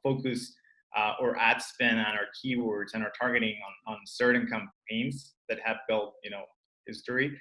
focus or ad spend on our keywords and our targeting on certain campaigns that have built, history.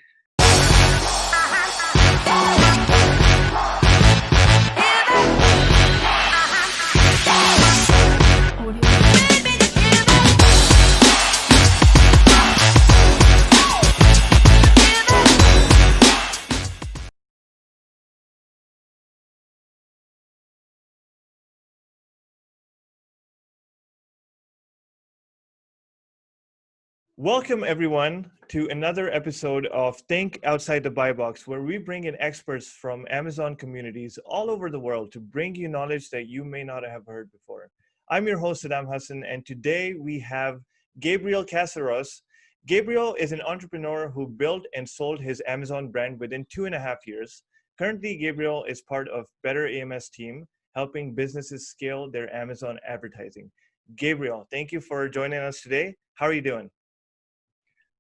Welcome, everyone, to another episode of Think Outside the Buy Box, where we bring in experts from Amazon communities all over the world to bring you knowledge that you may not have heard before. I'm your host, Saddam Hassan, and today we have Gabriel Caceros. Gabriel is an entrepreneur who built and sold his Amazon brand within 2.5 years. Currently, Gabriel is part of Better AMS team, helping businesses scale their Amazon advertising. Gabriel, thank you for joining us today. How are you doing?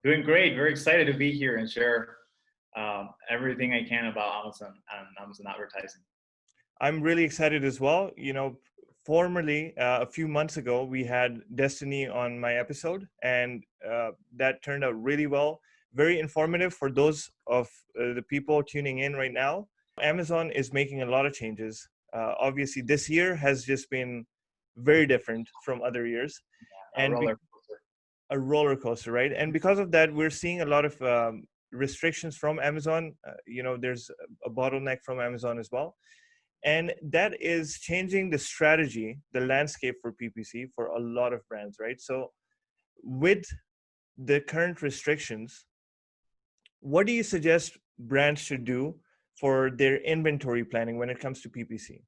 Doing great. Very excited to be here and share everything I can about Amazon and Amazon advertising. I'm really excited as well. Formerly, a few months ago, we had Destiny on my episode, and that turned out really well. Very informative for those of the people tuning in right now. Amazon is making a lot of changes. Obviously, this year has just been very different from other years. A roller coaster, right? And because of that, we're seeing a lot of restrictions from Amazon. There's a bottleneck from Amazon as well. And that is changing the strategy, the landscape for PPC for a lot of brands, right? So with the current restrictions, what do you suggest brands should do for their inventory planning when it comes to PPC?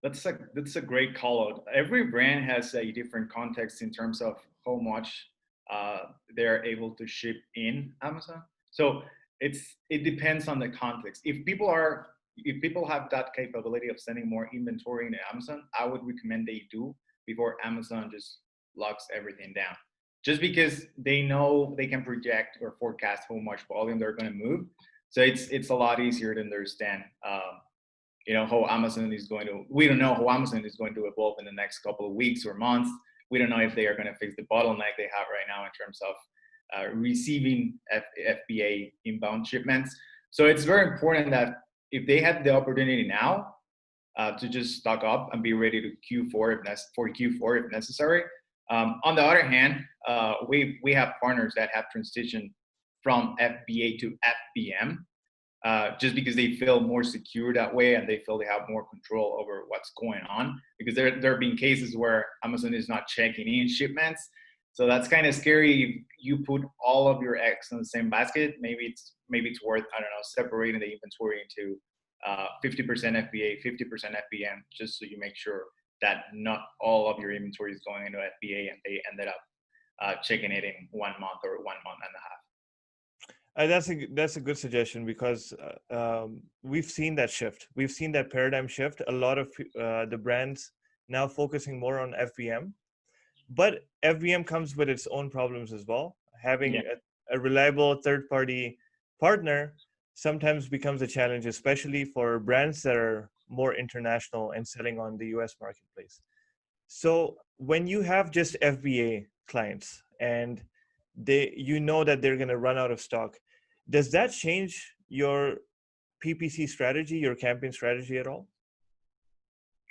That's a great call out. Every brand has a different context in terms of how much they're able to ship in Amazon. So it depends on the context. If people have that capability of sending more inventory into Amazon, I would recommend they do before Amazon just locks everything down. Just because they know they can project or forecast how much volume they're going to move. So it's a lot easier to understand. How Amazon is going to, we don't know how Amazon is going to evolve in the next couple of weeks or months. We don't know if they are going to fix the bottleneck they have right now in terms of receiving FBA inbound shipments. So it's very important that if they have the opportunity now to just stock up and be ready to Q4 if necessary. On the other hand, we have partners that have transitioned from FBA to FBM. Just because they feel more secure that way and they feel they have more control over what's going on, because there have been cases where Amazon is not checking in shipments. So that's kind of scary. If you put all of your eggs in the same basket, maybe it's worth, separating the inventory into 50% FBA, 50% FBM, just so you make sure that not all of your inventory is going into FBA and they ended up checking it in 1 month or 1 month and a half. That's a good suggestion, because we've seen that shift. We've seen that paradigm shift. A lot of the brands now focusing more on FBM, but FBM comes with its own problems as well. Having a reliable third-party partner sometimes becomes a challenge, especially for brands that are more international and selling on the US marketplace. So when you have just FBA clients and that they're going to run out of stock, does that change your PPC strategy, your campaign strategy at all?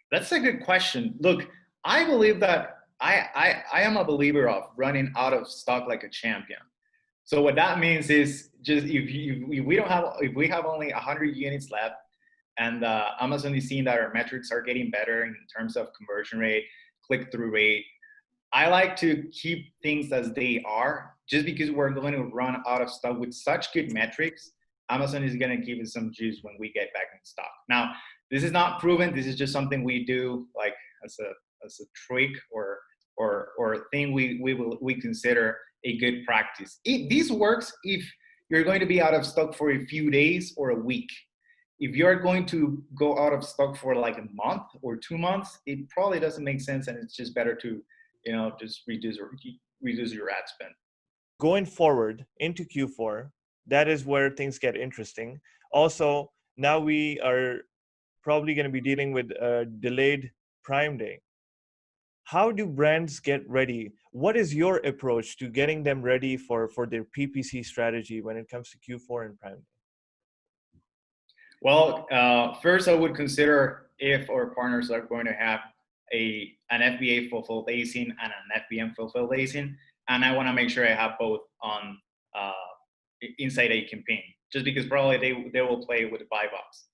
That's a good question. Look, I believe that I am a believer of running out of stock like a champion. So what that means is, just if we have only 100 units left, and Amazon is seeing that our metrics are getting better in terms of conversion rate, click-through rate, I like to keep things as they are. Just because we're going to run out of stock with such good metrics, Amazon is going to give us some juice when we get back in stock. Now, this is not proven. This is just something we do, like as a trick or thing we consider a good practice. This works if you're going to be out of stock for a few days or a week. If you're going to go out of stock for like a month or 2 months, it probably doesn't make sense, and it's just better to just reduce your ad spend. Going forward into Q4, that is where things get interesting. Also, now we are probably going to be dealing with delayed Prime Day, how do brands get ready? What is your approach to getting them ready for their PPC strategy when it comes to Q4 and Prime Day? Well, first I would consider if our partners are going to have an FBA fulfilled ASIN and an FBM fulfilled ASIN, and I want to make sure I have both on uh, inside a campaign, just because probably they will play with the buy box,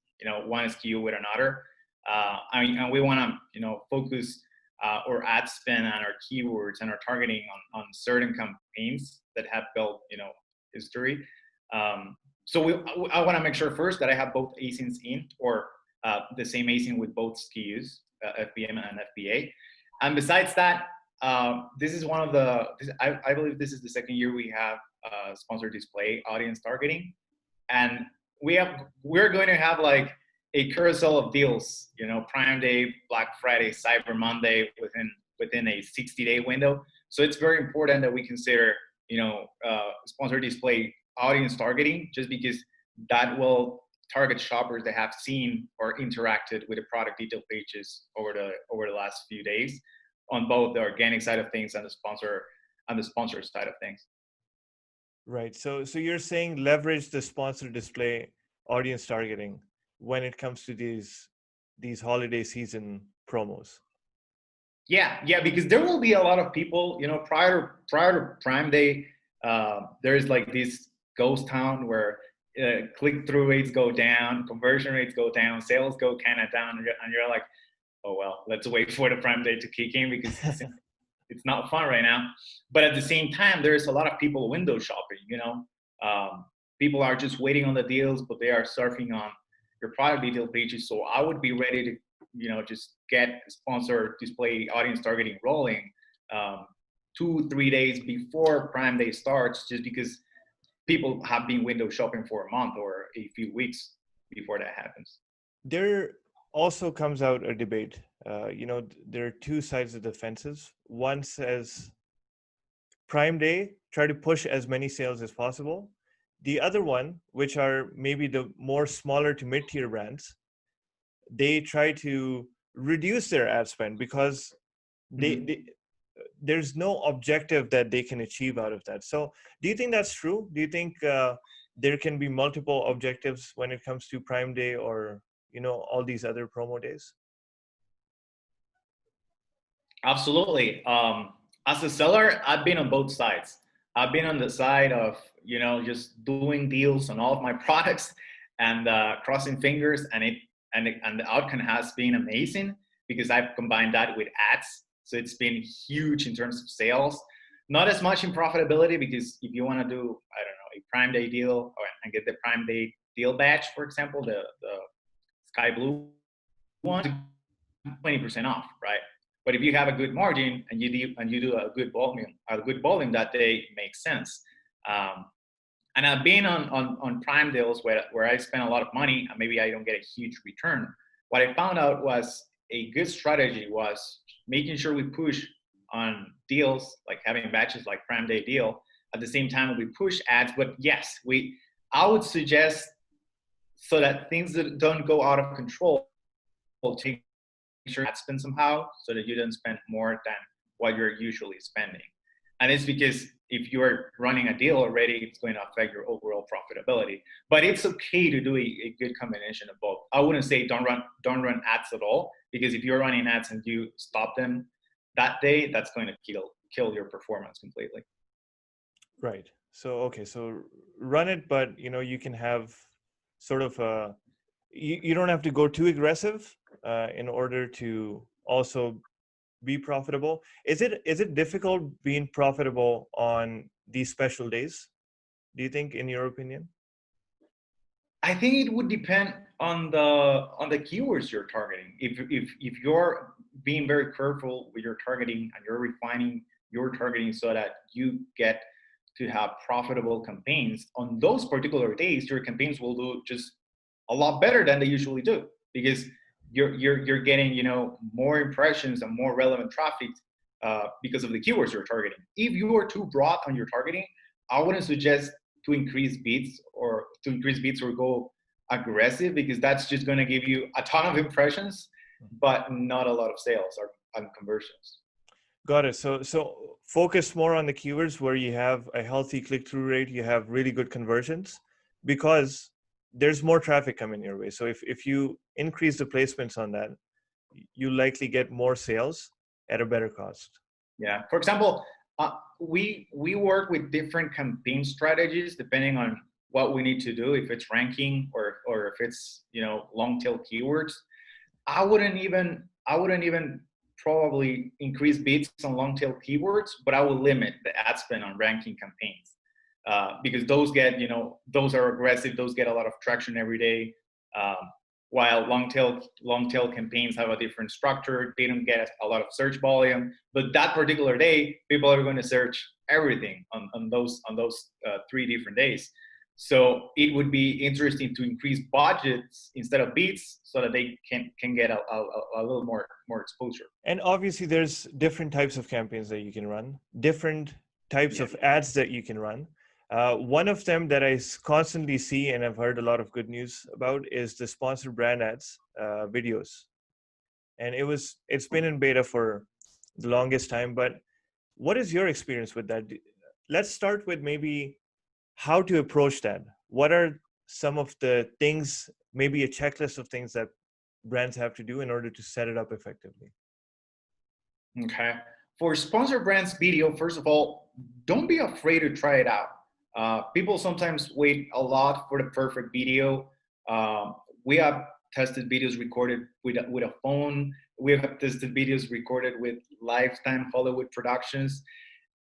one SKU with another, and we want to focus our ad spend and our keywords and our targeting on certain campaigns that have built history. So I want to make sure first that I have both ASINs in, or the same ASIN with both SKUs, FBM and FBA. And besides that, this is one of I believe this is the second year we have sponsored display audience targeting, and we're going to have like a carousel of deals, Prime Day, Black Friday, Cyber Monday within a 60-day window. So it's very important that we consider sponsored display audience targeting, just because that will target shoppers that have seen or interacted with the product detail pages over the last few days, on both the organic side of things and the sponsor side of things. Right. So you're saying leverage the sponsored display audience targeting when it comes to these holiday season promos. Yeah, because there will be a lot of people, prior to Prime Day, there's like this ghost town where click-through rates go down, conversion rates go down, sales go kind of down, and you're like, oh well, let's wait for the Prime Day to kick in because it's not fun right now. But at the same time, there's a lot of people window shopping. People are just waiting on the deals, but they are surfing on your product detail pages. So I would be ready to just get sponsored display audience targeting rolling 2-3 days before Prime Day starts, just because people have been window shopping for a month or a few weeks before that happens. There also comes out a debate. There are two sides of the fences. One says Prime Day, try to push as many sales as possible. The other one, which are maybe the more smaller to mid-tier brands, they try to reduce their ad spend because there's no objective that they can achieve out of that. So do you think that's true? Do you think there can be multiple objectives when it comes to Prime Day or all these other promo days? Absolutely. As a seller, I've been on both sides. I've been on the side of just doing deals on all of my products and crossing fingers, and the outcome has been amazing because I've combined that with ads. So it's been huge in terms of sales. Not as much in profitability, because if you want to do, I don't know, a Prime Day deal and get the Prime Day deal badge, for example, the sky blue one, 20% off, right? But if you have a good margin and you do a good volume that day, it makes sense. And I've been on Prime deals where I spend a lot of money and maybe I don't get a huge return. What I found out was a good strategy was making sure we push on deals, like having batches like Prime Day deal. At the same time, we push ads. But yes, I would suggest, so that things that don't go out of control, take sure ad spend somehow, so that you don't spend more than what you're usually spending. And it's because if you're running a deal already, it's going to affect your overall profitability. But it's okay to do a good combination of both. I wouldn't say don't run ads at all, because if you're running ads and you stop them that day, that's going to kill your performance completely. Right. So run it, but you can have sort of you don't have to go too aggressive in order to also be profitable. Is it difficult being profitable on these special days, do you think, in your opinion? I think it would depend on the keywords you're targeting. If you're being very careful with your targeting and you're refining your targeting so that you get to have profitable campaigns on those particular days, your campaigns will do just a lot better than they usually do, because you're getting more impressions and more relevant traffic because of the keywords you're targeting. If you are too broad on your targeting, I wouldn't suggest to increase beats or go aggressive, because that's just going to give you a ton of impressions but not a lot of sales or and conversions. Got it. So focus more on the keywords where you have a healthy click-through rate, you have really good conversions, because there's more traffic coming your way. So if you increase the placements on that, you likely get more sales at a better cost. Yeah. For example, we work with different campaign strategies depending on what we need to do. If it's ranking or if it's long tail keywords, I wouldn't even probably increase bids on long tail keywords, but I will limit the ad spend on ranking campaigns because those are aggressive. Those get a lot of traction every day. While long tail campaigns have a different structure, they don't get a lot of search volume. But that particular day, people are going to search everything on those 3 different days. So it would be interesting to increase budgets instead of bids so that they can get a little more exposure. And obviously there's different types of campaigns that you can run, different types of ads that you can run. One of them that I constantly see and I've heard a lot of good news about is the sponsored brand ads videos. And it's been in beta for the longest time, but what is your experience with that? Let's start with maybe how to approach that. What are some of the things, maybe a checklist of things that brands have to do in order to set it up effectively? Okay. For sponsored brands video, first of all, don't be afraid to try it out. People sometimes wait a lot for the perfect video. We have tested videos recorded with a phone. We have tested videos recorded with Lifetime Hollywood Productions.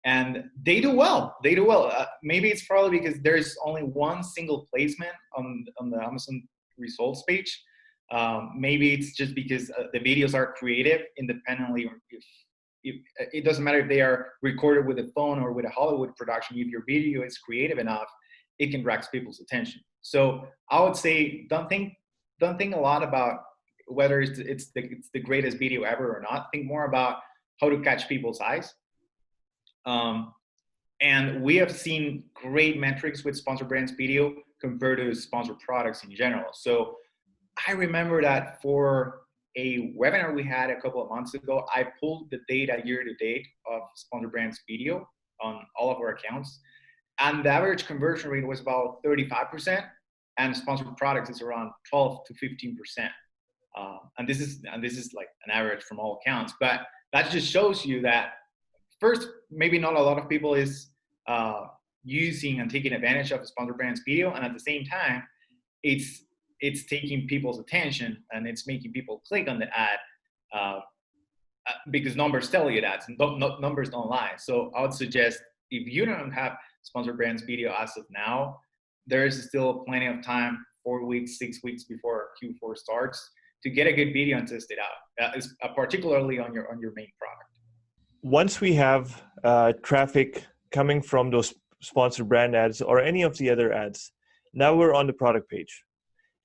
And they do well. Maybe it's probably because there's only one single placement on the Amazon results page. Maybe it's just because the videos are creative independently. If it doesn't matter if they are recorded with a phone or with a Hollywood production. If your video is creative enough, it can grasp people's attention. So I would say don't think a lot about whether it's the greatest video ever or not. Think more about how to catch people's eyes. And we have seen great metrics with sponsored brands video compared to sponsored products in general. So I remember that for a webinar we had a couple of months ago, I pulled the data year to date of sponsored brands video on all of our accounts. And the average conversion rate was about 35%, and sponsored products is around 12 to 15%. And this is like an average from all accounts, but that just shows you that first, maybe not a lot of people is using and taking advantage of sponsored brands video, and at the same time, it's taking people's attention and it's making people click on the ad because numbers tell you that, and numbers don't lie. So I would suggest if you don't have sponsored brands video as of now, there is still plenty of time, 4 weeks, 6 weeks before Q4 starts, to get a good video and test it out, particularly on your main product. Once we have traffic coming from those sponsored brand ads or any of the other ads, now we're on the product page,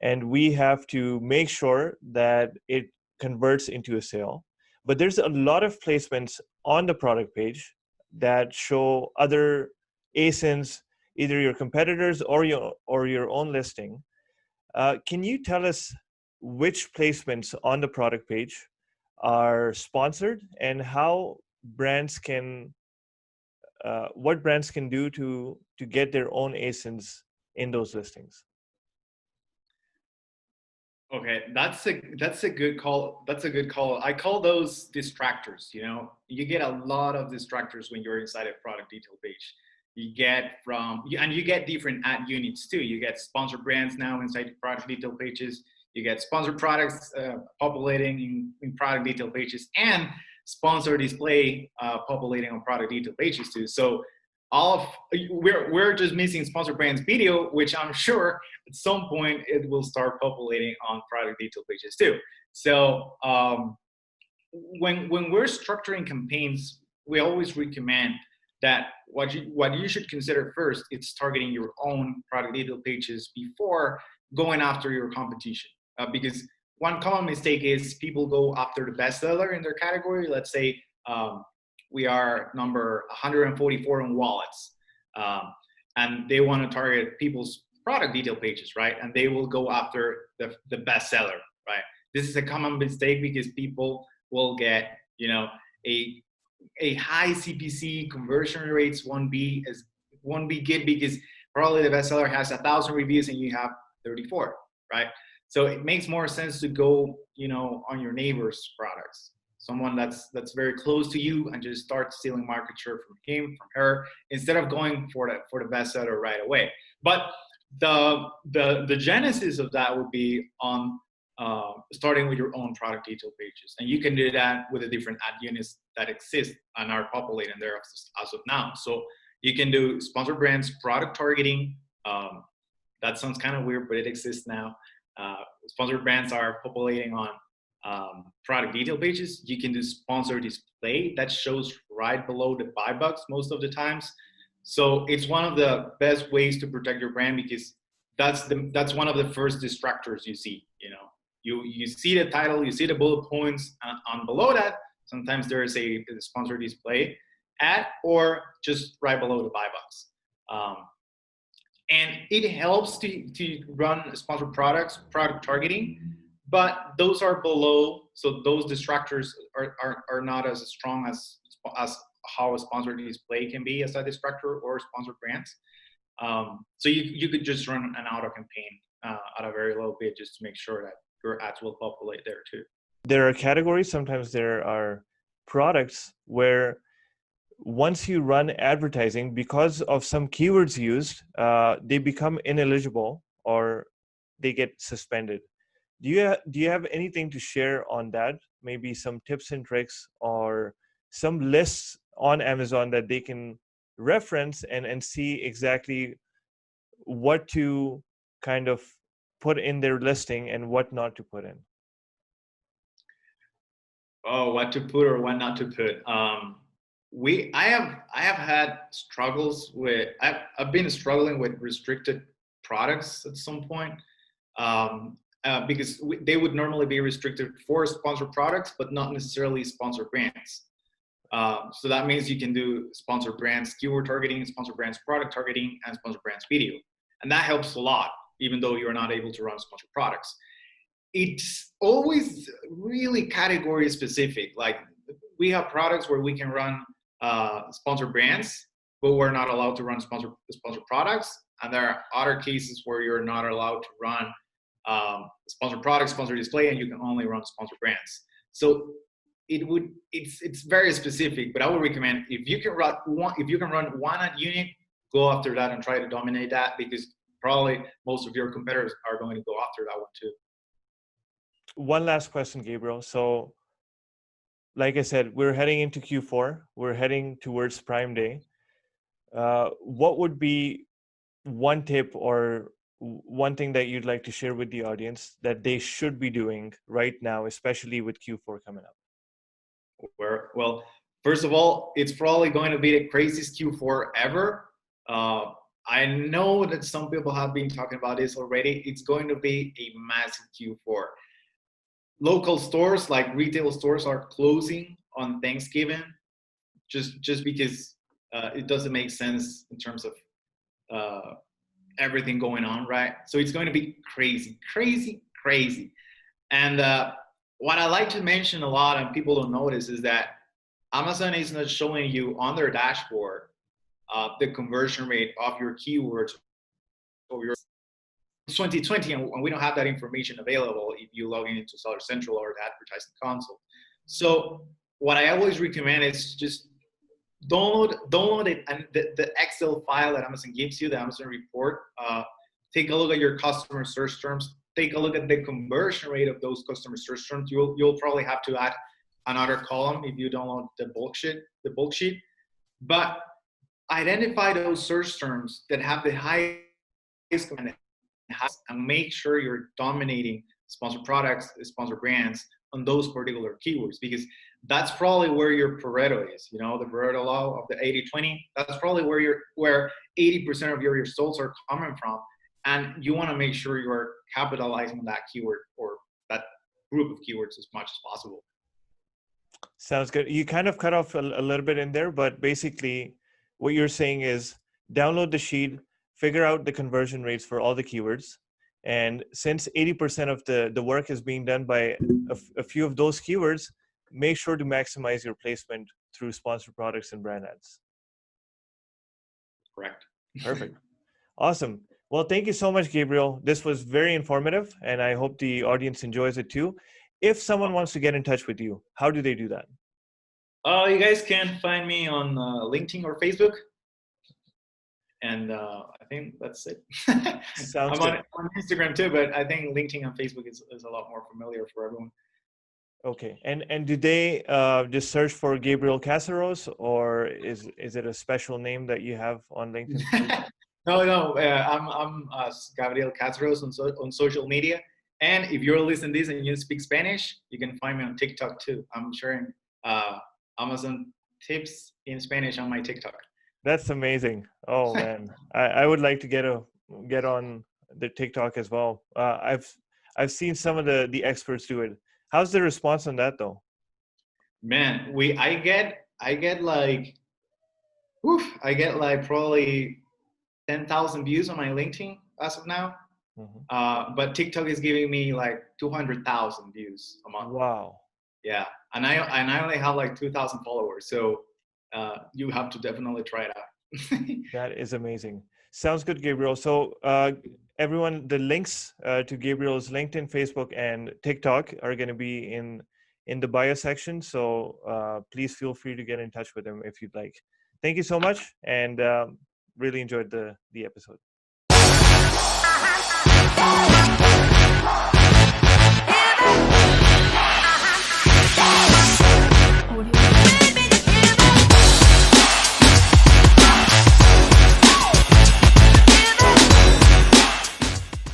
and we have to make sure that it converts into a sale. But there's a lot of placements on the product page that show other ASINs, either your competitors or your own listing. Can you tell us which placements on the product page are sponsored and how brands can what brands can do to get their own ASINs in those listings? Okay, that's a good call. I call those distractors. You get a lot of distractors when you're inside a product detail page. You get different ad units too. You get sponsored brands now inside product detail pages. You get sponsored products populating in product detail pages, and sponsored display populating on product detail pages too. So we're just missing sponsored brands video, which I'm sure at some point it will start populating on product detail pages too. So when we're structuring campaigns, we always recommend that what you should consider first is targeting your own product detail pages before going after your competition. Because one common mistake is people go after the bestseller in their category. Let's say we are number 144 on wallets, and they want to target people's product detail pages, right? And they will go after the bestseller, right? This is a common mistake because people will get, a high CPC conversion rates won't be good because probably the bestseller has 1,000 reviews and you have 34, right? So it makes more sense to go, on your neighbor's products, someone that's very close to you, and just start stealing market share from him, from her, instead of going for the bestseller right away. But the genesis of that would be on starting with your own product detail pages, and you can do that with the different ad units that exist and are populating there as of now. So you can do sponsored brands, product targeting. That sounds kind of weird, but it exists now. Sponsored brands are populating on product detail pages. You can do sponsor display that shows right below the buy box most of the times. So it's one of the best ways to protect your brand, because that's one of the first distractors you see. You see the title, you see the bullet points on below that. Sometimes there is a sponsor display ad, or just right below the buy box. And it helps to run sponsored products, product targeting, but those are below. So those distractors are not as strong as how a sponsored display can be as a distractor, or sponsored brands. So you could just run an auto campaign at a very low bid, just to make sure that your ads will populate there too. There are categories, sometimes there are products where once you run advertising, because of some keywords used, they become ineligible or they get suspended. Do you have anything to share on that? Maybe some tips and tricks, or some lists on Amazon that they can reference and see exactly what to kind of put in their listing and what not to put in? Oh, what to put or what not to put. I have had struggles with. I've been struggling with restricted products at some point, because they would normally be restricted for sponsored products, but not necessarily sponsored brands. So that means you can do sponsored brands keyword targeting, sponsored brands product targeting, and sponsored brands video, and that helps a lot, even though you're not able to run sponsored products. It's always really category specific. Like, we have products where we can run sponsored brands, but we're not allowed to run sponsored products. And there are other cases where you're not allowed to run sponsored products, sponsored display, and you can only run sponsored brands. So it's very specific. But I would recommend, if you can run one ad unit, go after that and try to dominate that, because probably most of your competitors are going to go after that one too. One last question, Gabriel. So, like I said, we're heading into Q4. We're heading towards Prime Day. What would be one tip or one thing that you'd like to share with the audience that they should be doing right now, especially with Q4 coming up? Well, first of all, it's probably going to be the craziest Q4 ever. I know that some people have been talking about this already. It's going to be a massive Q4. Local stores, like retail stores, are closing on Thanksgiving, just because it doesn't make sense in terms of everything going on, right? So it's going to be crazy. And what I like to mention a lot, and people don't notice, is that Amazon is not showing you on their dashboard the conversion rate of your keywords or your 2020, and we don't have that information available if you log into Seller Central or the advertising console. So what I always recommend is just download it, and the Excel file that Amazon gives you, the Amazon report. Take a look at your customer search terms. Take a look at the conversion rate of those customer search terms. You'll probably have to add another column if you download the bulk sheet. But identify those search terms that have the highest and make sure you're dominating sponsored products, sponsored brands on those particular keywords, because that's probably where your Pareto is. The Pareto law of the 80-20. That's probably where 80% of your results are coming from, and you want to make sure you are capitalizing on that keyword or that group of keywords as much as possible. Sounds good. You kind of cut off a little bit in there, but basically what you're saying is download the sheet, figure out the conversion rates for all the keywords, And since 80% of the work is being done by a few of those keywords, make sure to maximize your placement through sponsored products and brand ads. Correct. Perfect. Awesome. Well, thank you so much, Gabriel. This was very informative, and I hope the audience enjoys it too. If someone wants to get in touch with you, how do they do that? You guys can find me on LinkedIn or Facebook. And I think that's it. Sounds I'm good. on Instagram too, but I think LinkedIn and Facebook is a lot more familiar for everyone. Okay. And do they just search for Gabriel Caceros, or is it a special name that you have on LinkedIn? No. I'm Gabriel Caceros on social media. And if you're listening to this and you speak Spanish, you can find me on TikTok too. I'm sharing Amazon tips in Spanish on my TikTok. That's amazing. Oh man, I would like to get on the TikTok as well. I've seen some of the experts do it. How's the response on that though? Man, I get like probably 10,000 views on my LinkedIn as of now. Mm-hmm. But TikTok is giving me like 200,000 views a month. Wow. Yeah, and I only have like 2,000 followers, so you have to definitely try it out. That is amazing. Sounds good, Gabriel. So everyone, the links to Gabriel's LinkedIn, Facebook, and TikTok are going to be in the bio section. So please feel free to get in touch with him if you'd like. Thank you so much, and really enjoyed the episode.